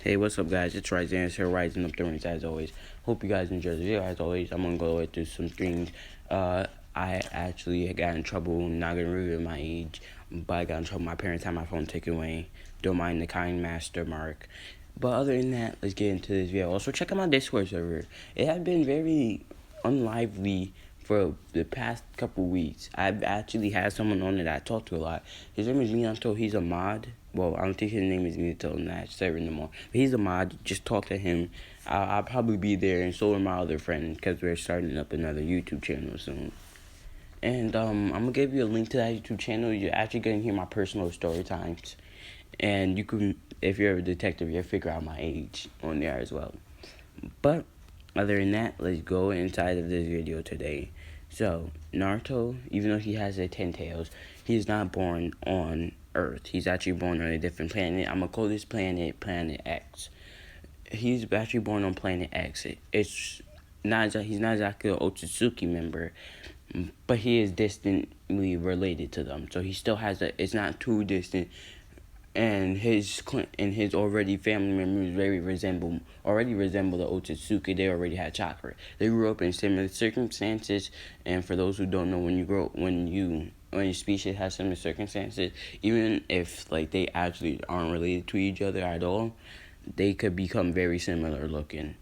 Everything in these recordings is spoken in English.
Hey, what's up, guys? It's Ryzen here, rising up the ranks as always. Hope you guys enjoy the video. As always, I'm gonna go through some things. I actually got in trouble, not gonna reveal my age, but I got in trouble. My parents had my phone taken away. Don't mind the kind master mark. But other than that, let's get into this video. Also, check out my Discord server. It has been very unlively for the past couple weeks. I've actually had someone on it that I talk to a lot. His name is Leonto. He's a mod. Well, I don't think his name is Leonto on that server anymore. But he's a mod. Just talk to him. I'll probably be there, and so are my other friends, because we're starting up another YouTube channel soon. And I'm gonna give you a link to that YouTube channel. You're actually gonna hear my personal story times, and you can, if you're a detective, you'll figure out my age on there as well. But other than that, let's go inside of this video today. So, Naruto, even though he has the 10 tails, he's not born on Earth. He's actually born on a different planet. I'm gonna call this planet Planet X. He's actually born on Planet X. He's not exactly an Otsutsuki member, but he is distantly related to them. So he still has it's not too distant, and his already family members already resemble the Otsutsuki. They already had chakra. They grew up in similar circumstances, and for those who don't know, when your species has similar circumstances, even if like they actually aren't related to each other at all, they could become very similar looking.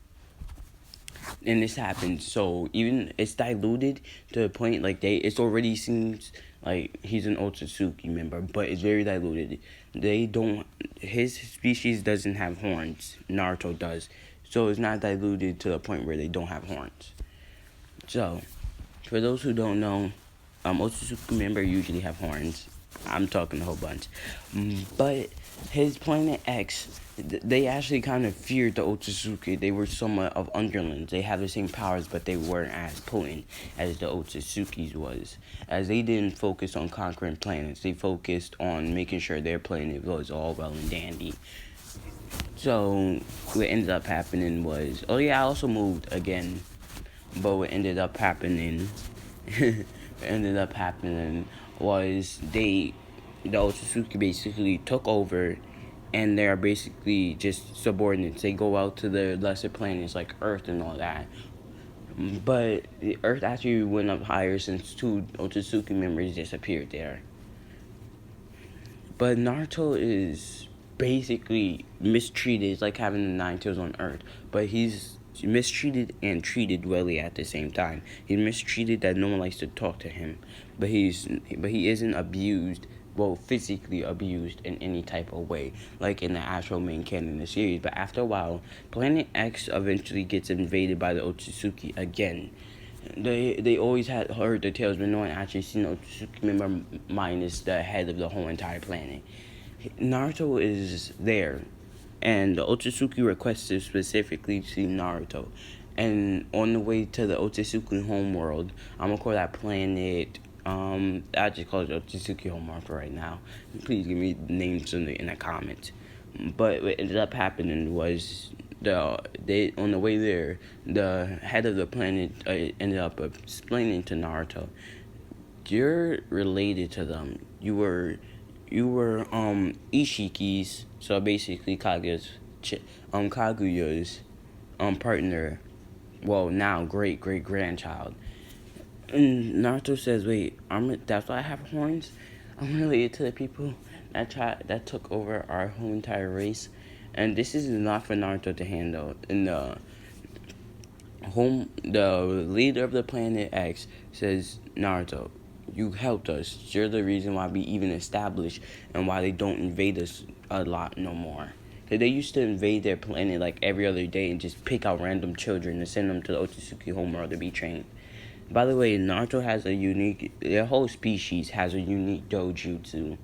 And this happens, so even it's diluted to the point like it's already seems like he's an Otsutsuki member, but it's very diluted. His species doesn't have horns. Naruto does, so it's not diluted to the point where they don't have horns. So, for those who don't know, Otsutsuki member usually have horns. I'm talking a whole bunch, but his Planet X, they actually kind of feared the Otsutsuki. They were somewhat of underlings. They have the same powers, but they weren't as potent as the Otsutsukis was. As they didn't focus on conquering planets, they focused on making sure their planet was all well and dandy. So what ended up happening was, I also moved again. But what ended up happening, was the Otsutsuki basically took over, and they're basically just subordinates. They go out to the lesser planets like Earth and all that. But the Earth actually went up higher since two Otsutsuki members disappeared there. But Naruto is basically mistreated. It's like having the nine tails on Earth. But he's mistreated and treated well at the same time. He's mistreated that no one likes to talk to him. But he isn't abused, well, physically abused in any type of way, like in the actual main canon of the series. But after a while, Planet X eventually gets invaded by the Otsutsuki again. They always had heard the tales, but no one actually seen Otsutsuki member minus the head of the whole entire planet. Naruto is there, and the Otsutsuki requested specifically to see Naruto. And on the way to the Otsutsuki homeworld, I'm gonna call that planet. I just call it Otsutsuki homeworld for right now. Please give me names in the comments. But what ended up happening was on the way there, the head of the planet ended up explaining to Naruto, "You're related to them. You were Ishikis, so basically Kaguya's partner. Well, now great grandchild." And Naruto says, "Wait, that's why I have horns. I'm related to the people that took over our whole entire race." And this is not for Naruto to handle. And the leader of the Planet X says, "Naruto, you helped us. You're the reason why we even established and why they don't invade us a lot no more. Cause they used to invade their planet like every other day and just pick out random children and send them to the Otsutsuki homeworld to be trained." By the way, Naruto has their whole species has a unique dojutsu.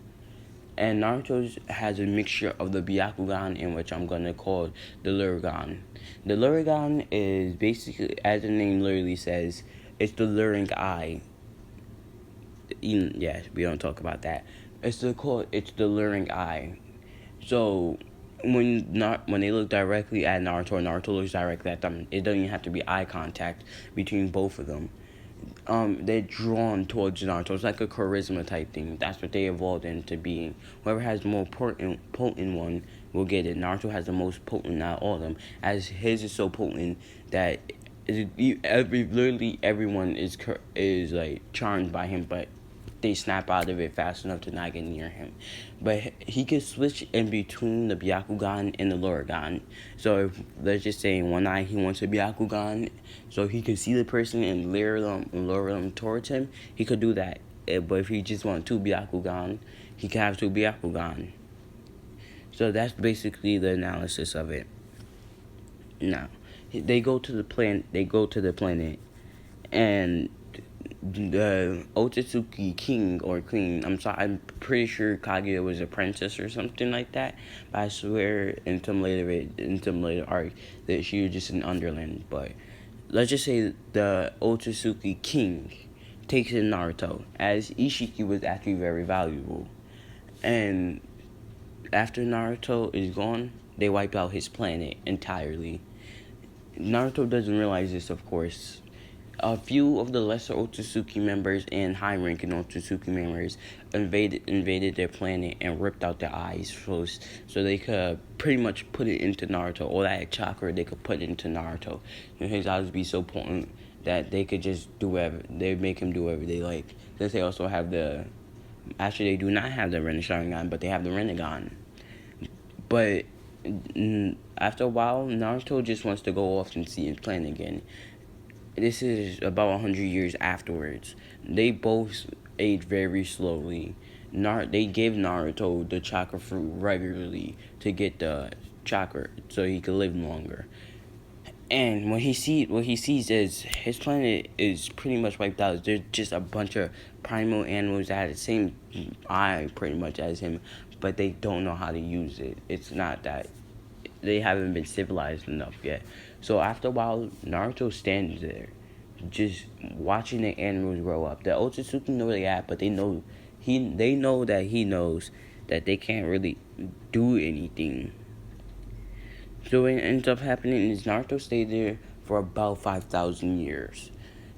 And Naruto's has a mixture of the Byakugan, in which I'm going to call the Lurigan. The Lurigan is basically, as the name literally says, it's the luring eye. Yeah, we don't talk about that. It's the luring eye. So when they look directly at Naruto, Naruto looks directly at them. It doesn't even have to be eye contact between both of them. They're drawn towards Naruto. It's like a charisma type thing. That's what they evolved into being. Whoever has the more potent one will get it. Naruto has the most potent out of all of them, as his is so potent that literally everyone is like charmed by him, but they snap out of it fast enough to not get near him. But he can switch in between the Byakugan and the Luragan. So if, let's just say in one eye he wants a Byakugan, so he can see the person and lure them towards him. He could do that. But if he just wants two Byakugan, he can have two Byakugan. So that's basically the analysis of it. Now, they go to the planet. And the Otsutsuki king or queen. I'm pretty sure Kaguya was a princess or something like that. But I swear in some later arc that she was just an underling. But let's just say the Otsutsuki king takes in Naruto, as Ishiki was actually very valuable. And after Naruto is gone, they wipe out his planet entirely. Naruto doesn't realize this, of course. A few of the lesser Otsutsuki members and high-ranking Otsutsuki members invaded their planet and ripped out their eyes so they could pretty much put it into Naruto. All that chakra they could put into Naruto. And his eyes would be so potent that they could just do whatever. They make him do whatever they like. Since they also have actually they do not have the Sharingan, but they have the Rinnegan. But after a while, Naruto just wants to go off and see his planet again. This is about 100 years afterwards. They both age very slowly. They give Naruto the chakra fruit regularly to get the chakra so he could live longer. And what he sees is his planet is pretty much wiped out. There's just a bunch of primal animals that have the same eye pretty much as him, but they don't know how to use it. It's not that they haven't been civilized enough yet. So after a while, Naruto stands there, just watching the animals grow up. The Otsutsuki know where they at, but they know that he knows that they can't really do anything. So what ends up happening is Naruto stayed there for about 5,000 years.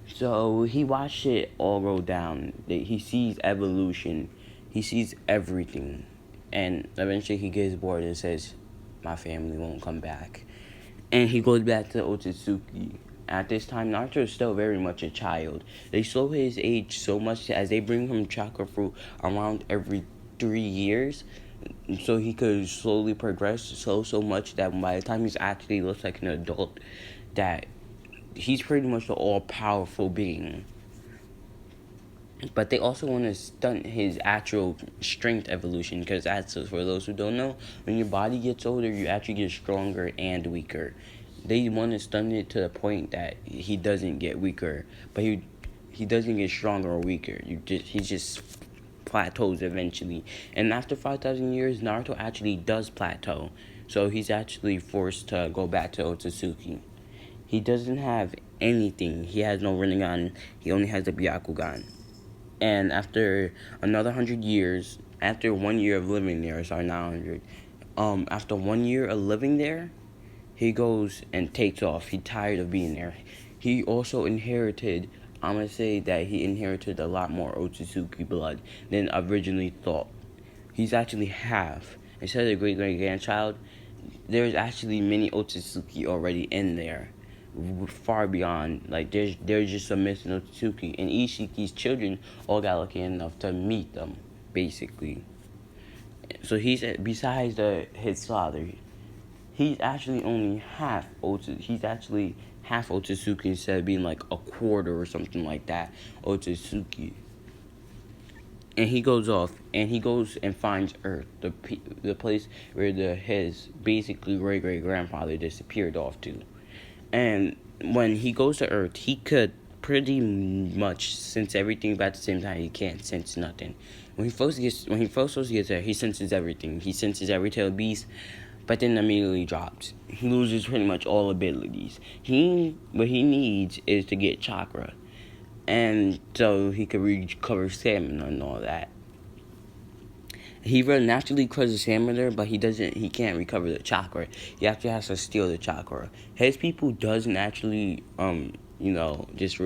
So he watched it all go down. He sees evolution. He sees everything. And eventually he gets bored and says, my family won't come back. And he goes back to Otsutsuki. At this time, Naruto is still very much a child. They slow his age so much as they bring him chakra fruit around every 3 years, so he could slowly progress so much that by the time he's actually looks like an adult, that he's pretty much an all-powerful being. But they also want to stunt his actual strength evolution, because that's, for those who don't know, when your body gets older, you actually get stronger and weaker. They want to stunt it to the point that he doesn't get weaker, but he doesn't get stronger or weaker. He just plateaus eventually. And after 5,000 years, Naruto actually does plateau, so he's actually forced to go back to Otsutsuki. He doesn't have anything. He has no Rinnegan. He only has the Byakugan. And after another 100 years, after 1 year of living there, sorry, not 100. After 1 year of living there, he goes and takes off. He's tired of being there. He also inherited, I'm going to say that he inherited a lot more Otsutsuki blood than originally thought. He's actually half. Instead of the great-great-grandchild, there's actually many Otsutsuki already in there. Far beyond. Like, there's just a missing Otsutsuki. And Ishiki's children all got lucky enough to meet them, basically. So he's, besides his father, he's actually only half Otsutsuki. He's actually half Otsutsuki instead of being like a quarter or something like that Otsutsuki. And he goes off and he goes and finds Earth, the place where his basically great grandfather disappeared off to. And when he goes to Earth, he could pretty much sense everything, but at the same time he can't sense nothing. When he first gets there, he senses everything. He senses every tail beast, but then immediately drops. He loses pretty much all abilities. What he needs is to get chakra, and so he could recover stamina and all that. He naturally recovers stamina, but he can't recover the chakra. He actually has to steal the chakra. His people doesn't actually just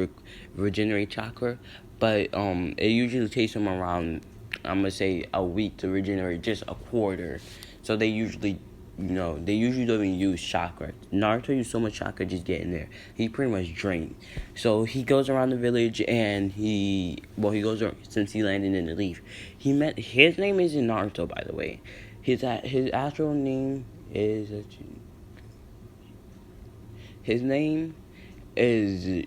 regenerate chakra, but it usually takes them around, I'm gonna say, a week to regenerate just a quarter. So they usually they usually don't even use chakra. Naruto used so much chakra just getting there. He pretty much drained. So he goes around the village and he goes around, since he landed in the leaf. His name isn't Naruto, by the way. His actual name is his name is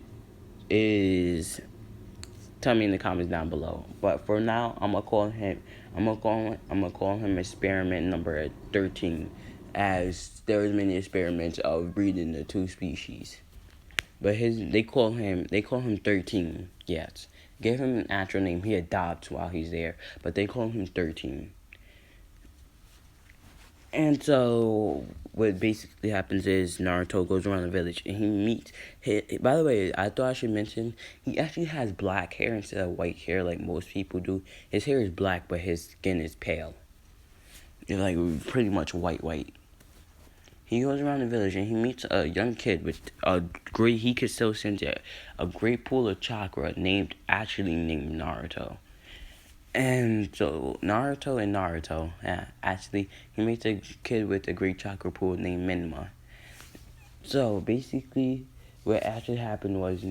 tell me in the comments down below. But for now, I'm gonna call him experiment number 13, as there was many experiments of breeding the two species. But they call him 13. Yes, give him an actual name. He adopts while he's there, but they call him 13. And so, what basically happens is Naruto goes around the village and he meets. By the way, I thought I should mention he actually has black hair instead of white hair like most people do. His hair is black, but his skin is pale. It's like pretty much white. He goes around the village and he meets a young kid with he could still sense a great pool of chakra named Naruto. And so Naruto, actually, he meets a kid with a great chakra pool named Minma. So basically, what actually happened was,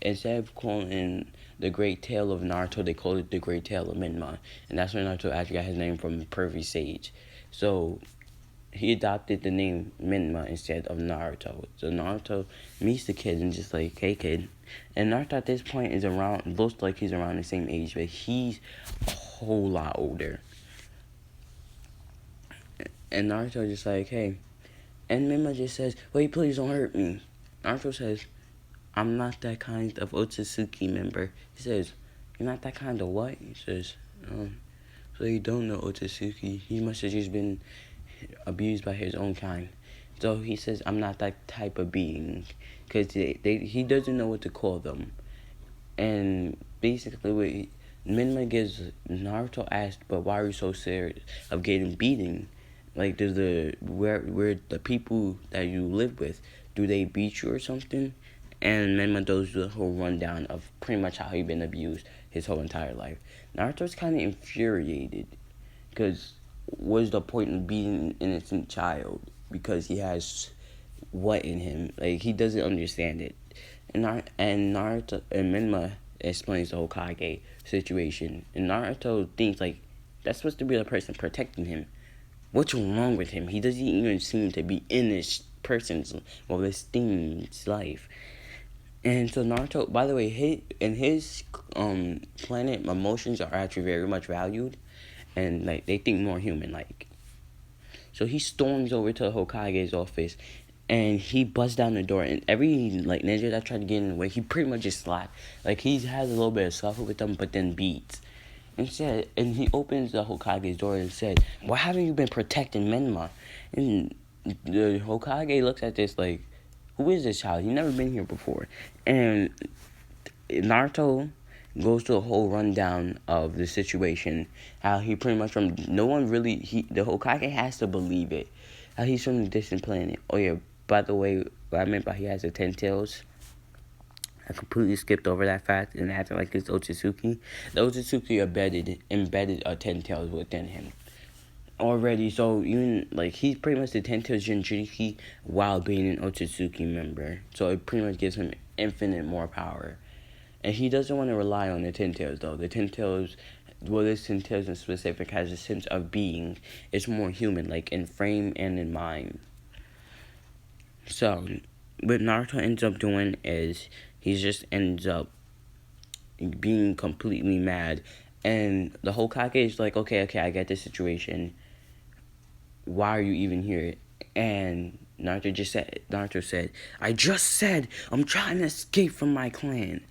instead of calling the Great Tail of Naruto, they called it the Great Tail of Minma, and that's where Naruto actually got his name from, Perfect Sage. So he adopted the name Minma instead of Naruto. So Naruto meets the kid and just like, hey kid. And Naruto at this point looks like he's around the same age, but he's a whole lot older. And Naruto just like, hey. And Minma just says, wait, please don't hurt me. Naruto says, I'm not that kind of Otsutsuki member. He says, you're not that kind of what? He says, so you don't know Otsutsuki. He must have just been abused by his own kind. So he says, I'm not that type of being. Because he doesn't know what to call them. And basically, Minma gives Naruto asked, but why are you so serious of getting beaten? Like, where the people that you live with, do they beat you or something? And Minma does the whole rundown of pretty much how he's been abused his whole entire life. Naruto's kind of infuriated, because what's the point of beating an innocent child? Because he has what in him? Like, he doesn't understand it. And Naruto and Minma explains the Hokage situation. And Naruto thinks, like, that's supposed to be the person protecting him. What's wrong with him? He doesn't even seem to be in this this thing's life. And so Naruto, by the way, his planet, emotions are actually very much valued, and like they think more human like. So he storms over to Hokage's office, and he busts down the door. And every like ninja that tried to get in the way, he pretty much just slapped. Like he has a little bit of scuffle with them, but then beats. And he opens the Hokage's door and said, "Why haven't you been protecting Menma?" And the Hokage looks at this like, "Who is this child? He's never been here before." And Naruto goes through a whole rundown of the situation. How he pretty much the Hokage has to believe it. How he's from a distant planet. Oh yeah, by the way, what I meant by he has the 10 tails, I completely skipped over that fact and acted like it's Otsutsuki. The Otsutsuki embedded a 10 tails within him already. So even like he's pretty much the 10 tails Jinchuriki while being an Otsutsuki member. So it pretty much gives him infinite more power. And he doesn't want to rely on the 10 tails though. The 10 tails, this 10 tails in specific has a sense of being. It's more human, like in frame and in mind. So what Naruto ends up doing is he just ends up being completely mad. And the Hokage is like, okay, I get the situation. Why are you even here? And Naruto said, I just said I'm trying to escape from my clan.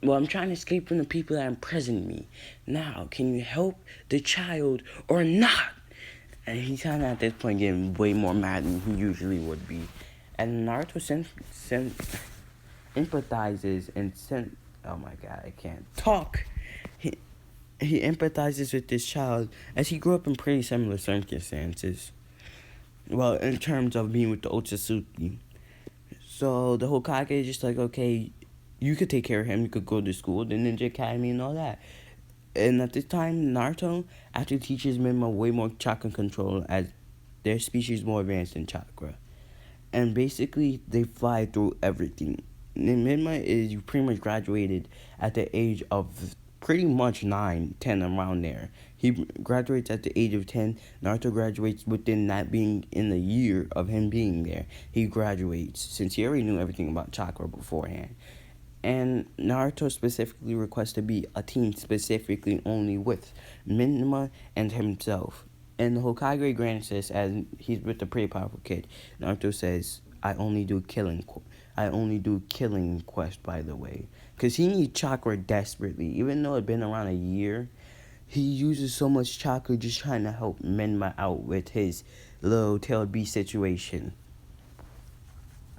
Well, I'm trying to escape from the people that imprison me. Now, can you help the child or not? And he's kind of at this point getting way more mad than he usually would be. And Naruto empathizes and oh my god, I can't talk. He empathizes with this child as he grew up in pretty similar circumstances. Well, in terms of being with the Otsutsuki. So the Hokage is just like, okay, you could take care of him. You could go to school, the Ninja Academy, and all that. And at this time, Naruto actually teaches Minma way more chakra control, as their species more advanced than chakra. And basically, they fly through everything. Minma is pretty much graduated at the age of pretty much 9, 10, around there. He graduates at the age of 10. Naruto graduates within that being in the year of him being there. He graduates since he already knew everything about chakra beforehand. And Naruto specifically requests to be a team specifically only with Minma and himself. And the Hokage grants this as he's with the pretty powerful kid. Naruto says, I only do killing quest, by the way. Because he needs chakra desperately. Even though it's been around a year, he uses so much chakra just trying to help Minma out with his little tailed beast situation.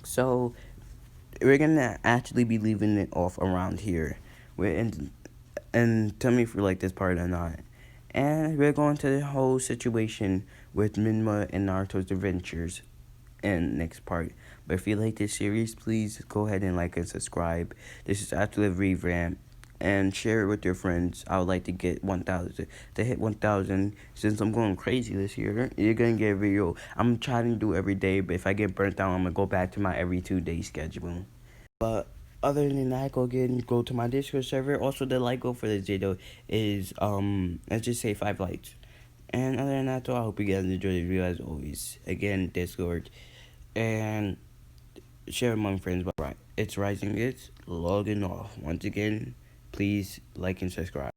So we're gonna actually be leaving it off around here. And tell me if you like this part or not. And we're going to the whole situation with Minma and Naruto's adventures in next part. But if you like this series, please go ahead and like and subscribe. This is actually a revamp. And share it with your friends. I would like to get 1,000. To hit 1,000, since I'm going crazy this year, you're going to get a video. I'm trying to do every day, but if I get burnt out, I'm going to go back to my every 2-day schedule. But other than that, go to my Discord server. Also, the like goal for this video is, let's just say 5 likes. And other than that, though, I hope you guys enjoyed the video as always. Again, Discord. And share among friends. But right, it's Rising. It's logging off. Once again, please like and subscribe.